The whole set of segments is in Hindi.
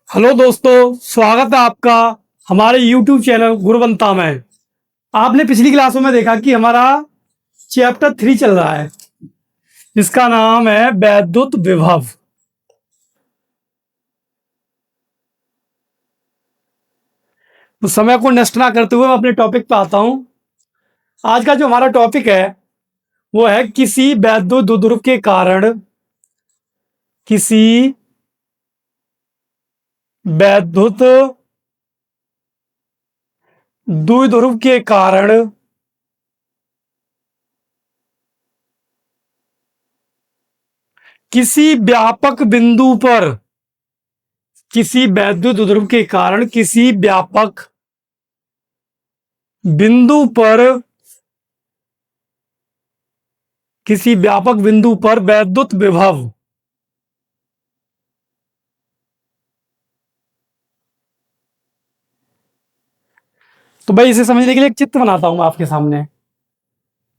हेलो दोस्तों, स्वागत है आपका हमारे YouTube चैनल गुरुवंता में। आपने पिछली क्लासों में देखा कि हमारा चैप्टर 3 चल रहा है, जिसका नाम है वैद्युत विभव। तो समय को नष्ट ना करते हुए मैं अपने टॉपिक पे आता हूं। आज का जो हमारा टॉपिक है वो है किसी वैद्युत द्विध्रुव के कारण किसी वैद्युत द्विध्रुव के कारण किसी व्यापक बिंदु पर किसी वैद्युत द्विध्रुव के कारण किसी व्यापक बिंदु पर किसी व्यापक बिंदु पर वैद्युत विभव तो भाई इसे समझने के लिए एक चित्र बनाता हूं मैं आपके सामने।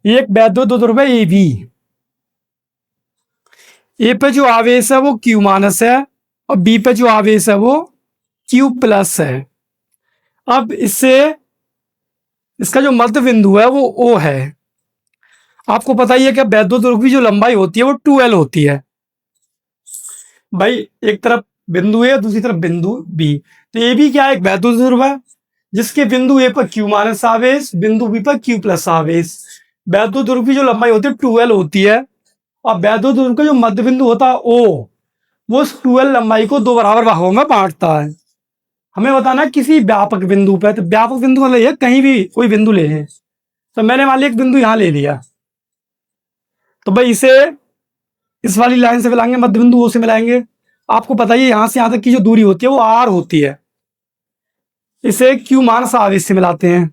ये एक वैद्युत द्विध्रुव है ए बी। ए पे जो आवेश है वो क्यू माइनस है और बी पे जो आवेश है वो क्यू प्लस है। अब इससे इसका जो मध्य बिंदु है वो ओ है। आपको पता ही है कि वैद्युत द्विध्रुव की जो लंबाई होती है वो 2L होती है। भाई एक तरफ बिंदु ए, दूसरी तरफ बिंदु बी। तो ए बी क्या है? एक वैद्युत द्विध्रुव है जिसके बिंदु ए पर क्यू माइनस आवेश, बिंदु बी पर क्यू प्लस आवेश। वैद्युत द्विध्रुव की जो लंबाई होती है 2L होती है और वैद्युत द्विध्रुव का जो मध्य बिंदु होता है ओ, वो उस 2L लंबाई को दो बराबर भागों में बांटता है। हमें बताना है किसी व्यापक बिंदु पर। तो व्यापक बिंदु मतलब ये कहीं भी कोई बिंदु ले लें। तो मैंने मान लिया एक बिंदु यहां ले लिया, तो भाई इसे इस वाली लाइन से मिलाएंगे, मध्य बिंदु ओ से मिलाएंगे। आपको पता ही है यहां से यहां तक की जो दूरी होती है वो आर होती है। इसे क्यू माइनस आवेश से मिलाते हैं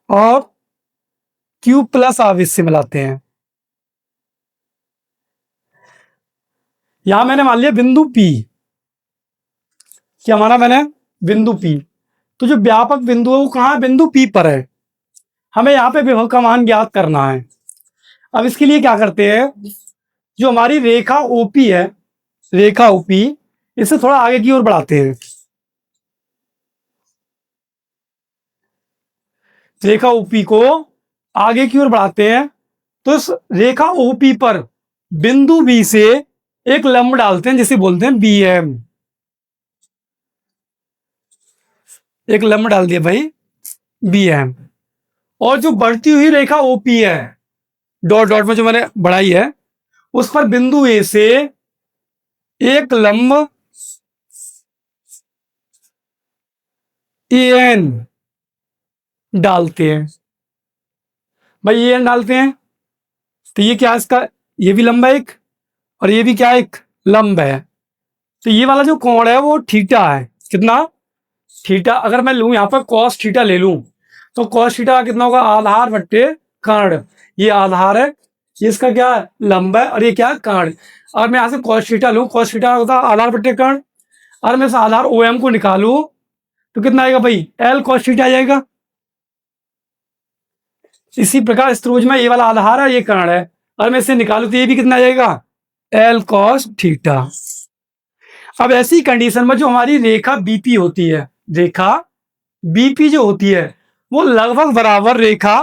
और क्यू प्लस आवेश से मिलाते हैं। यहां मैंने मान लिया बिंदु पी। क्या माना मैंने? बिंदु पी। तो जो व्यापक बिंदु है वो कहां है? बिंदु पी पर है। हमें यहां पे विभव का मान ज्ञात करना है। अब इसके लिए क्या करते हैं, जो हमारी रेखा ओपी है, रेखा ओपी, इसे थोड़ा आगे की ओर बढ़ाते हैं। रेखा ओपी को आगे की ओर बढ़ाते हैं तो इस रेखा ओपी पर बिंदु बी से एक लंब डालते हैं जिसे बोलते हैं बी एम। एक लंब डाल दिया भाई बी एम। और जो बढ़ती हुई रेखा ओपी है, डॉट डॉट में जो मैंने बढ़ाई है, उस पर बिंदु ए से एक लंब ए एन डालते हैं। भाई ए एन डालते हैं तो ये क्या है इसका? ये भी लंब है एक, और ये भी क्या है? एक लंब है। तो ये वाला जो कोण है वो थीटा है। कितना? थीटा। अगर मैं लूं यहां पर कॉस थीटा ले लूं तो कॉस थीटा कितना होगा? आधार बट्टे कर्ण। ये आधार है, ये इसका क्या है? लंब है, और ये क्या है? कर्ण। और मैं यहां से कॉस थीटा लूं, कॉस थीटा होता है आधार बट्टे कर्ण। और मैं इस आधार ओ एम को निकालू तो कितना आएगा भाई? एल कॉस थीटा आ जाएगा। इसी प्रकार स्त्रोज में ये वाला आधार है, ये कर्ण है, और मैं इसे निकालू तो ये भी कितना आ जाएगा? L cos theta. अब ऐसी कंडीशन में जो हमारी रेखा बीपी होती है, रेखा बीपी जो होती है वो लगभग बराबर रेखा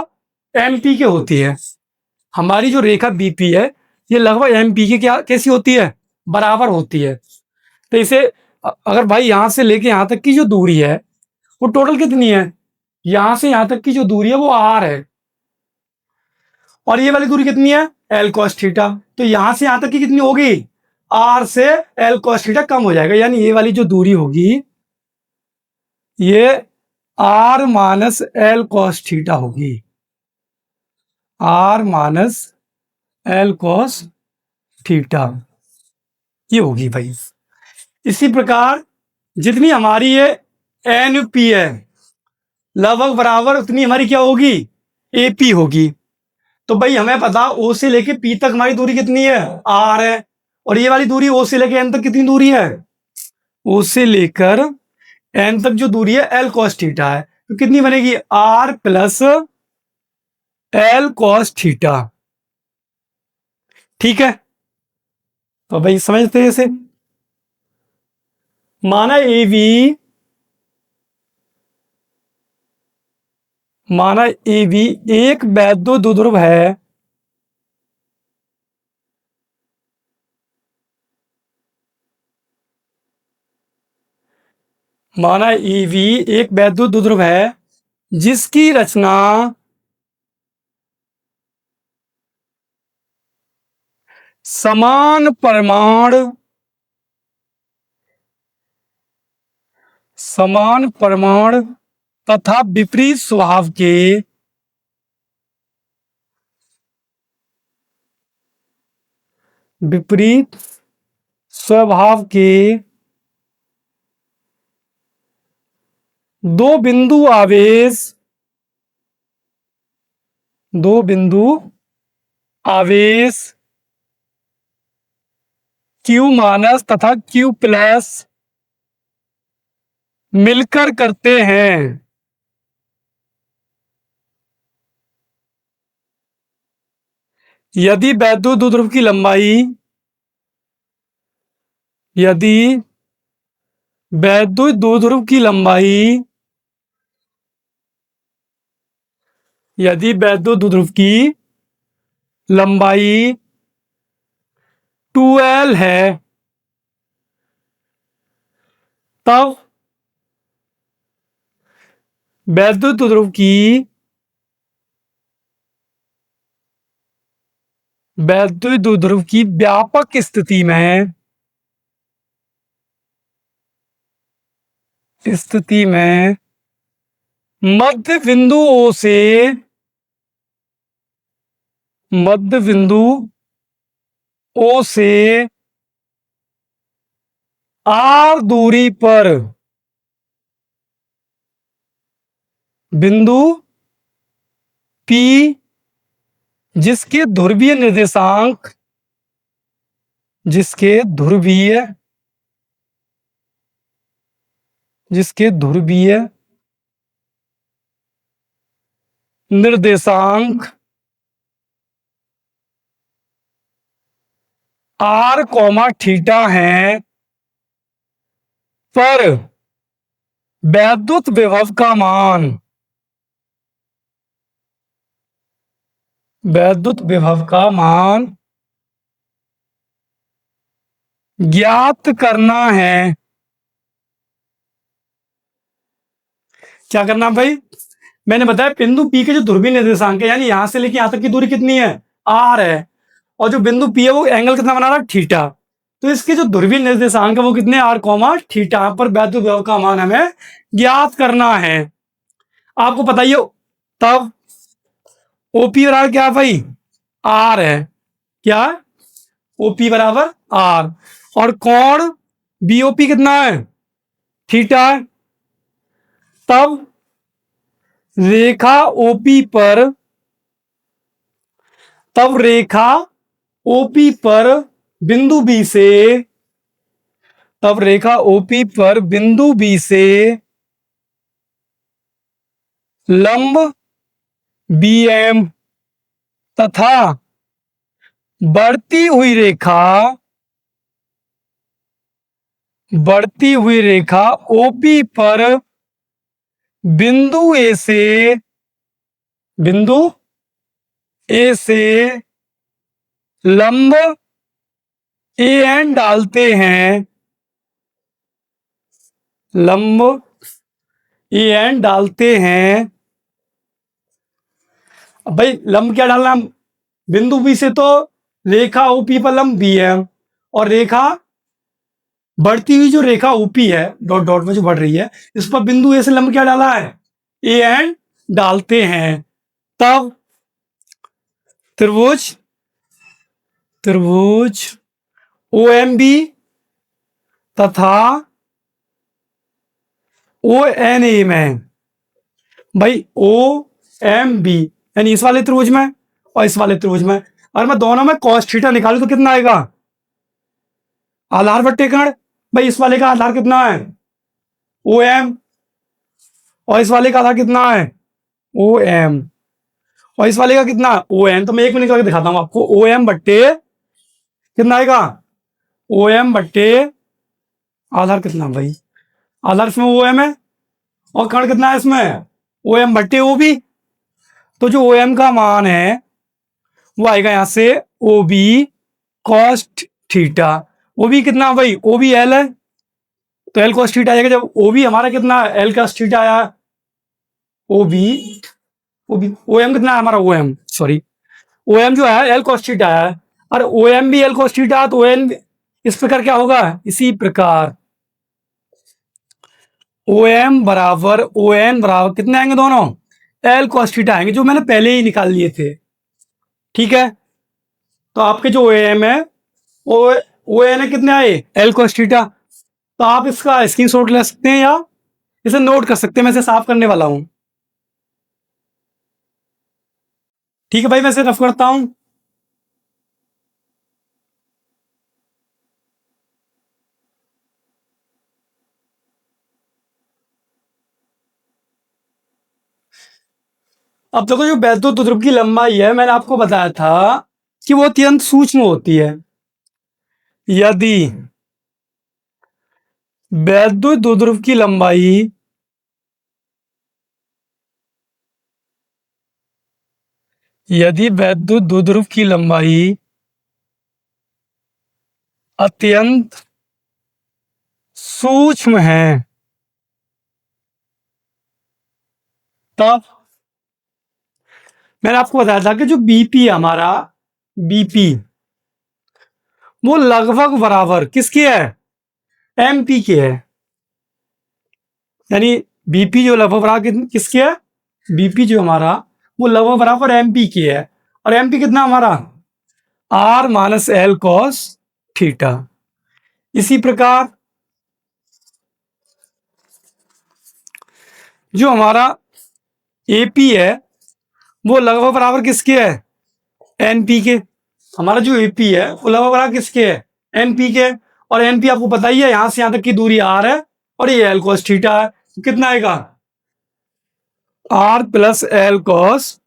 एमपी के होती है। हमारी जो रेखा बीपी है ये लगभग एमपी के क्या कैसी होती है? बराबर होती है। तो इसे अगर भाई यहां से लेके यहां तक की जो दूरी है वो टोटल कितनी है? यहां से यहां तक की जो दूरी है वो आर है, और ये वाली दूरी कितनी है? L cos theta. तो यहां से यहां तक की कितनी होगी? आर से एल कॉस थीटा कम हो जाएगा, यानी ये वाली जो दूरी होगी ये R minus L cos theta होगी। R minus L cos theta ये होगी भाई। इसी प्रकार जितनी हमारी ये एन पी है लगभग बराबर उतनी हमारी क्या होगी? एपी होगी। तो भाई हमें पता ओ से लेके पी तक हमारी दूरी कितनी है? आर है। और ये वाली दूरी ओ से लेके एन तक कितनी दूरी है? ओ से लेकर एन तक जो दूरी है एल कॉस थीटा है। तो कितनी बनेगी? R plus L cos theta. ठीक है। तो भाई समझते हैं इसे। माना ए बी, माना ए बी एक वैध द्विध्रुव है, माना ए बी एक वैध द्विध्रुव है जिसकी रचना समान परमाणु तथा विपरीत स्वभाव के विपरीत स्वभाव के दो बिंदु आवेश Q माइनस तथा Q प्लस मिलकर करते हैं। यदि वैद्युत द्विध्रुव की लंबाई, यदि वैद्युत द्विध्रुव की लंबाई, यदि वैद्युत द्विध्रुव की लंबाई 2L है, तब वैद्युत द्विध्रुव की व्यापक स्थिति में मध्य बिंदु O से R दूरी पर बिंदु P जिसके ध्रुवीय निर्देशांक, जिसके ध्रुवीय निर्देशांक R, थीटा है, पर वैद्युत विभव का मान ज्ञात करना है। क्या करना भाई? मैंने बताया बिंदु P के जो ध्रुवीय निर्देशांक है, यानी यहां से लेके यहां तक की दूरी कितनी है? R है, और जो बिंदु P है वो एंगल कितना बना रहा है? थीटा। तो इसके जो ध्रुवीय निर्देशांक है वो कितने? R, थीटा पर वैद्युत विभव का मान हमें ज्ञात करना है। आपको बताइए तब OP बराबर क्या है भाई? R है। क्या? OP बराबर R, और कोण BOP कितना है? थीटा है। तब रेखा OP पर बिंदु B से लंब BM तथा बढ़ती हुई रेखा OP पर बिंदु A से लंब AN डालते हैं, अब भाई लंब क्या डालना? बिंदु B से तो रेखा OP पर लंब BM, और रेखा बढ़ती हुई जो रेखा OP है डॉट डॉट में जो बढ़ रही है, इस पर बिंदु A से लंब क्या डाला है? AN डालते हैं। तब त्रिभुज OMB तथा ONA में, भाई OMB यानी इस वाले त्रिभुज में और इस वाले त्रिभुज में, और मैं दोनों में cos थीटा निकालू तो कितना आएगा? आधार बट्टे कर्ण। भाई इस वाले का आधार कितना है? OM, और इस वाले का आधार कितना है? OM, और इस वाले का कितना? ON। तो मैं एक मिनट करके दिखाता हूं आपको। OM बट्टे कितना आएगा? ओ एम बट्टे आधार कितना भाई, आधार इसमें ओ एम है और कण कितना है इसमें ओ एम बट्टे ओ बी। तो जो ओ एम का मान है वो आएगा यहां से O B cos theta. O B कितना भाई, ओ बी एल है तो एल कॉस थीटा आएगा। जब ओ बी हमारा कितना एल कॉस थीटा आया, ओ बी ओ एम कितना है हमारा, O M sorry O M जो है एल कॉस थीटा है। और ओ एम भी एल कॉस थीटा तो ओ एन इस प्रकार क्या होगा, इसी प्रकार ओ एम बराबर ओ एन बराबर कितने आएंगे दोनों, एल कॉस थीटा आएंगे जो मैंने पहले ही निकाल लिए थे। ठीक है, तो आपके जो ओ एम है ओ एन है कितने आए, एल कॉस थीटा। तो आप इसका स्क्रीनशॉट ले सकते हैं या इसे नोट कर सकते हैं, मैं इसे साफ करने वाला हूं। ठीक है भाई, मैं इसे रफ करता हूं। अब देखो जो वैद्युत ध्रुव की लंबाई है मैंने आपको बताया था कि वो अत्यंत सूक्ष्म होती है। यदि वैद्युत द्विध्रुव की लंबाई यदि वैद्युत द्विध्रुव की लंबाई अत्यंत सूक्ष्म है तब मैंने आपको बताया था कि जो बीपी है हमारा, बीपी वो लगभग बराबर किसके है, एमपी के है। यानी बीपी जो लगभग बराबर किसके है, बीपी जो हमारा वो लगभग बराबर एमपी के है। और एमपी कितना हमारा, R minus L cos theta. इसी प्रकार जो हमारा एपी है वो लगभग बराबर किसके है, एनपी के। हमारा जो एपी है वो लगभग बराबर किसके है, एनपी के। और एनपी आपको पता ही है यहां से यहां तक की दूरी आर है और ये एल कॉस थीटा है। तो कितना आएगा, R plus L cos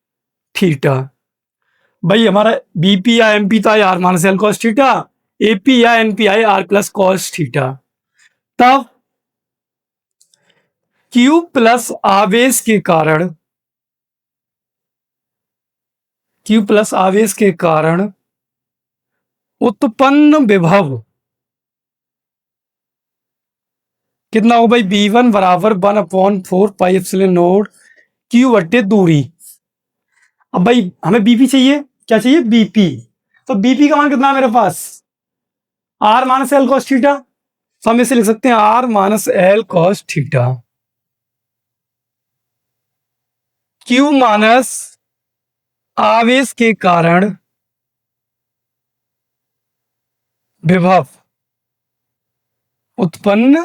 theta. भाई हमारा बीपी या एमपी तो R minus L cos theta, AP या NP I R plus cos theta. तब क्यू प्लस आवेश के कारण, क्यू प्लस आवेश के कारण उत्पन्न विभव कितना हो भाई, V1 बराबर 1/4 पाई एप्सिलॉन नॉट क्यू बट्टे दूरी। अब भाई हमें बीपी चाहिए, क्या चाहिए, बीपी। तो बीपी का मान कितना है मेरे पास, R minus L cos theta. तो हम इसे लिख सकते हैं R minus L cos theta. Q minus आवेश के कारण विभव, उत्पन्न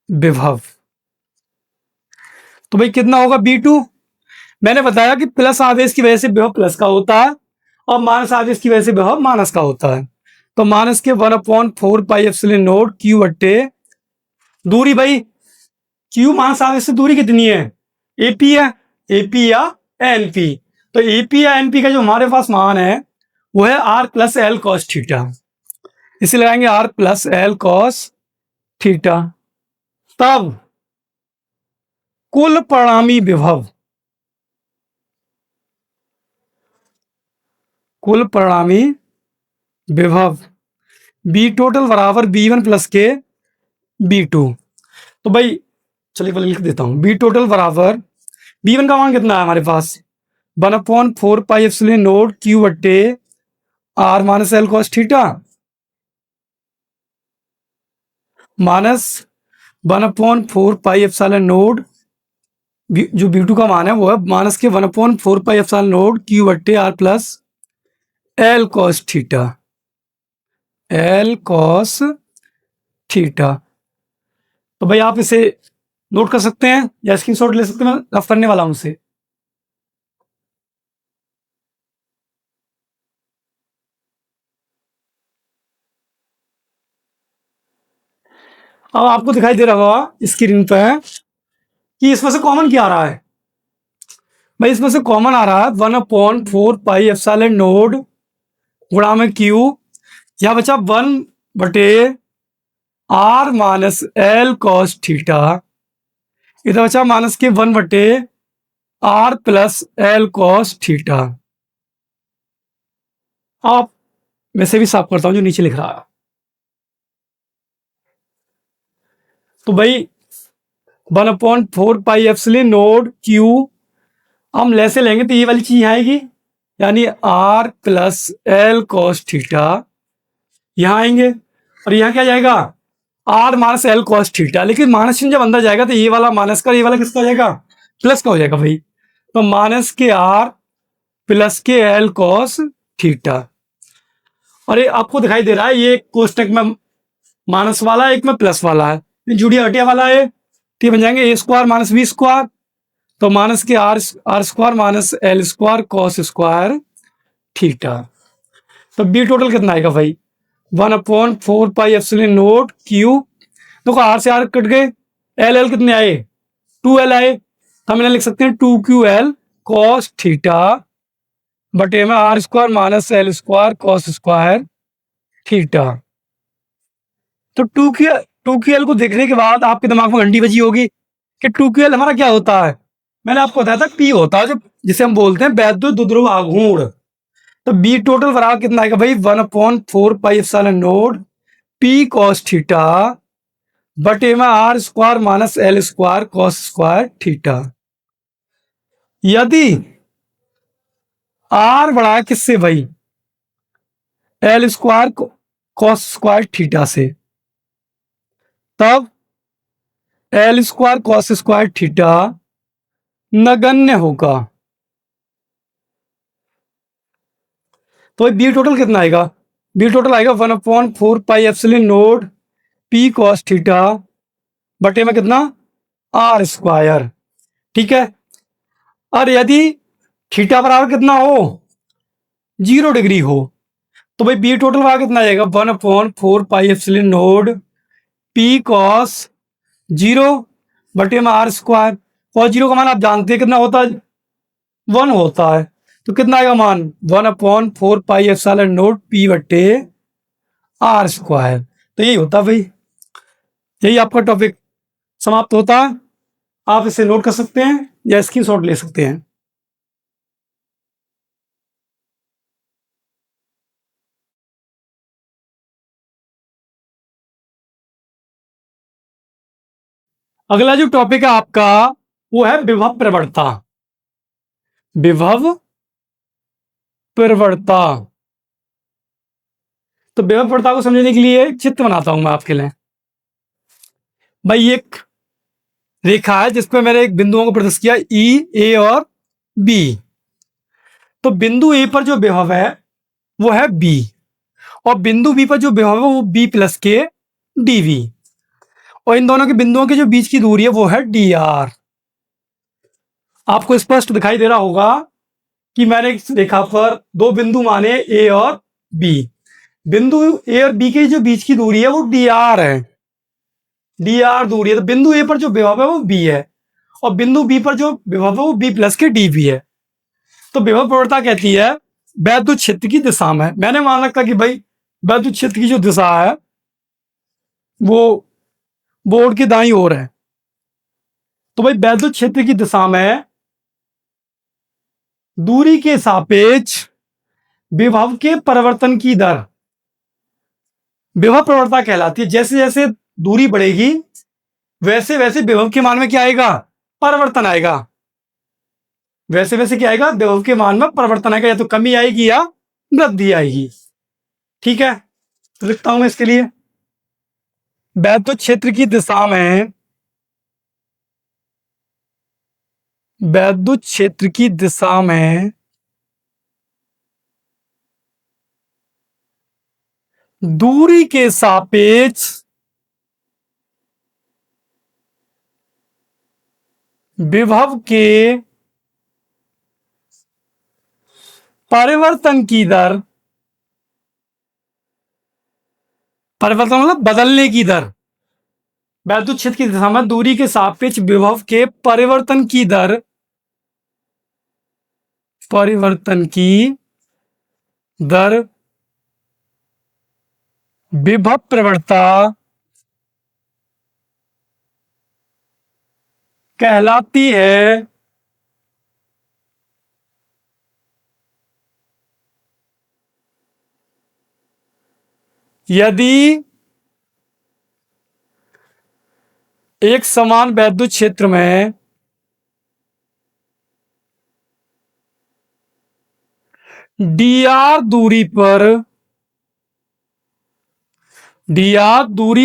विभव। तो भाई कितना होगा B2। मैंने बताया कि प्लस आवेश की वजह से विभव प्लस का होता है और माइनस आवेश की वजह से विभव माइनस का होता है। तो माइनस के 1/4 पाई एप्सिलॉन नॉट क्यू बट्टे दूरी। भाई क्यू माइनस आवेश से दूरी कितनी है, एपी है, एपी या एनपी। तो एपी या एनपी का जो हमारे पास मान है वो है R plus L cos theta. इसे लगाएंगे R plus L cos theta. तब कुल परिणामी विभव, कुल परिणामी विभव बी टोटल बराबर B1 प्लस के B2। तो भाई चलिए पहले लिख देता हूं, बी टोटल बराबर B1 का मान कितना है हमारे पास 1/4 पाई एप्सिलॉन नॉट क्यू बट्टे R minus L cos theta minus 1/4 pi epsilon naught जो B2 का मान है वो है माइनस के 1/4 पाई एप्सिलॉन नॉट क्यू बट्टे R plus L cos theta, L cos theta. तो भाई आप इसे नोट कर सकते हैं या स्क्रीनशॉट ले सकते हैं, मैं रफ करने वाला हूं इसे। अब आपको दिखाई दे रहा होगा स्क्रीन पे कि इसमें से कॉमन क्या आ रहा है। भाई इसमें से कॉमन आ रहा है 1/4 पाई एप्सिलॉन नॉट गुणा में क्यू, या बचा 1 बटे R minus L cos theta, इधर बचा माइनस के 1 बटे R plus L cos theta. आप वैसे भी साफ करता हूं जो नीचे लिख रहा है। तो भाई 1/4 पाई एप्सिलॉन नोड क्यू, हम लेसे लेंगे तो ये वाली चीज आएगी, यानी R plus L cos theta यहां आएंगे, और यहां क्या जाएगा R minus L cos theta. लेकिन माइनस चिन्ह जब अंदर जाएगा तो ये वाला माइनस का, ये वाला किसका हो जाएगा, प्लस का हो जाएगा भाई। तो माइनस के आर प्लस के एल कॉस थीटा, और ये आपको दिखाई दे रहा है ये कोष्टक में माइनस वाला है, एक में प्लस वाला है, जुड़िया हटिया वाला है, तो ये बन जाएंगे A square minus B square. तो माइनस के R R square minus L square cos square theta. तो बी टोटल कितना आएगा भाई, 1/4 पाई एप्सिलॉन नोट क्यू, देखो आर से आर कट गए, एल एल कितने आए 2l आए, तो हम इन्हें लिख सकते हैं 2ql कॉस थीटा बटे में R square minus L square cos square theta. तो 2ql को देखने के बाद आपके दिमाग में घंटी बजी होगी कि 2ql हमारा क्या होता है। मैंने आपको बताया था पी होता है जो, जिसे हम बोलते हैं वैद्युत द्विध्रुव आघूर्ण। तो बी टोटल बराबर कितना आएगा भाई, 1/4 pi epsilon naught P cos theta बटे में R square minus L square cos square theta. यदि आर बड़ा है किससे भाई, L square cos square theta से, तब L square cos square theta नगण्य होगा। तो बी टोटल कितना आएगा, बी टोटल आएगा 1/4 pi epsilon naught P cos theta बटे में कितना आर स्क्वायर, ठीक है। और यदि थीटा बराबर कितना हो 0 डिग्री हो, तो भाई बी टोटल बराबर कितना आएगा 1/4 pi epsilon naught P cos 0 बटे में आर स्क्वायर। कॉस 0 का मान आप जानते हैं कितना होता है, 1 होता है, तो कितना आएगा मान 1/4 पाई एप्सिलॉन नोट पी बटे आर स्क्वायर। तो यही होता भाई, यही आपका टॉपिक समाप्त होता है। आप इसे नोट कर सकते हैं या स्क्रीनशॉट ले सकते हैं। अगला जो टॉपिक है आपका वो है विभव प्रवणता। विभव प्रवणता, तो विभव प्रवणता को समझने के लिए चित्र बनाता हूं मैं आपके लिए। भाई एक रेखा है जिसपे मैंने एक बिंदुओं को प्रदर्शित किया ई, ए और बी। तो बिंदु ए पर जो विभव है वो है बी, और बिंदु बी पर जो विभव है वो बी प्लस के डीवी, और इन दोनों के बिंदुओं के जो बीच की दूरी है वो है डी आर। आपको स्पष्ट दिखाई दे रहा होगा कि मैंने इस रेखा पर दो बिंदु माने ए और बी। बिंदु ए और बी के जो बीच की दूरी है वो डी आर है, डी आर दूरी है। तो बिंदु ए पर जो विभव है वो बी है, और बिंदु बी पर जो विभव है वो बी प्लस के डी बी है। तो विभव प्रवणता कहती है वैद्युत क्षेत्र की दिशा में, मैंने मान रखा कि भाई वैद्युत क्षेत्र की जो दिशा है वो बोर्ड की दाईं ओर है। तो भाई वैद्युत क्षेत्र की दिशा में दूरी के सापेक्ष विभव के परिवर्तन की दर विभव प्रवणता कहलाती है। जैसे जैसे दूरी बढ़ेगी वैसे वैसे विभव के मान में क्या आएगा, परिवर्तन आएगा। वैसे वैसे क्या आएगा, विभव के मान में परिवर्तन आएगा, या तो कमी आएगी या वृद्धि आएगी, ठीक है। तो लिखता हूं मैं इसके लिए, वैद्युत क्षेत्र की दिशा में, वैद्युत क्षेत्र की दिशा में दूरी के सापेक्ष विभव के परिवर्तन की दर, परिवर्तन मतलब बदलने की दर, वैद्युत क्षेत्र की दिशा में दूरी के सापेक्ष विभव के परिवर्तन की दर, परिवर्तन की दर विभव प्रवणता कहलाती है यदि एक समान वैद्युत क्षेत्र में dr दूरी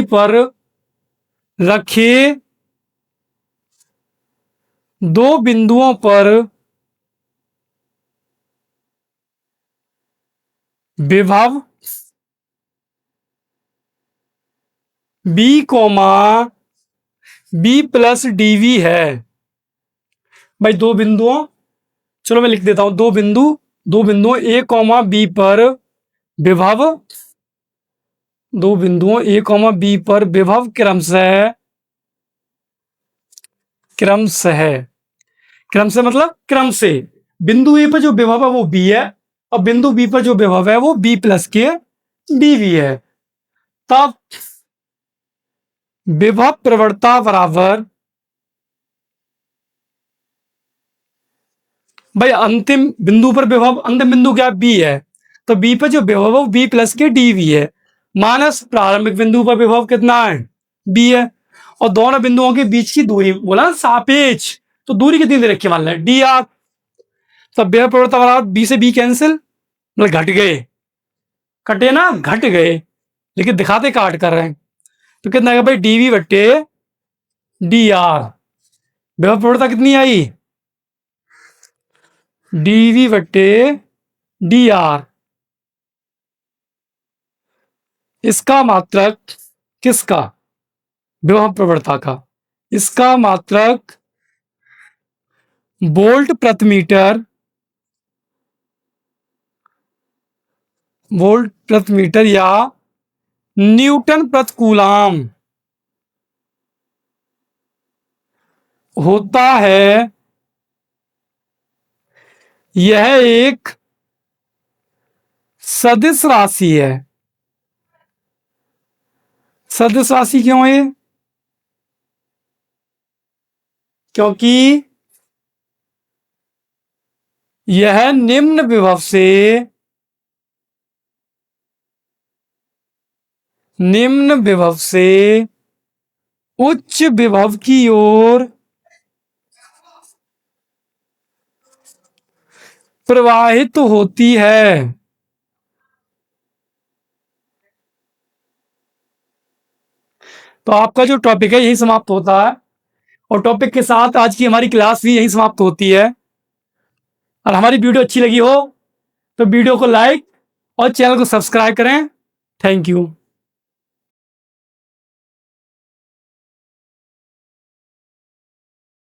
पर रखे दो बिंदुओं पर विभव b comma b plus dv है। भाई दो बिंदुओं, चलो मैं लिख देता हूं, दो बिंदुओं a कोमा b पर विभव, दो बिंदुओं a कोमा b पर विभव क्रमशः मतलब क्रम से, बिंदु a पर जो विभव है वो b है और बिंदु b पर जो विभव है वो b प्लस के dv है। तब विभव प्रवणता बराबर, भाई अंतिम बिंदु पर विभव, अंतिम बिंदु क्या b है, तो b पर जो विभव है वो b प्लस के dv है, माइनस प्रारंभिक बिंदु पर विभव कितना है b है, और दोनों बिंदुओं के बीच की दूरी बोला सापेक्ष, तो दूरी कितनी दे रखी मान लें dr। तब विभव प्रवणता बराबर b से b कैंसिल, मतलब घट गए, कटे ना, घट गए, लेकिन दिखाते काट कर रहे हैं, तो कितना है भाई dv बट्टे dr। विभव प्रवणता कितनी आई dv बट्टे dr। इसका मात्रक किसका, विभव प्रवणता का, इसका मात्रक वोल्ट प्रति मीटर या न्यूटन प्रति कूलाम होता है। यह एक सदिश राशि है। सदिश राशि क्यों है, क्योंकि यह निम्न विभव से उच्च विभव की ओर प्रवाहित होती है। तो आपका जो टॉपिक है यही समाप्त होता है, और टॉपिक के साथ आज की हमारी क्लास भी यही समाप्त होती है। और हमारी वीडियो अच्छी लगी हो तो वीडियो को लाइक और चैनल को सब्सक्राइब करें। Thank you.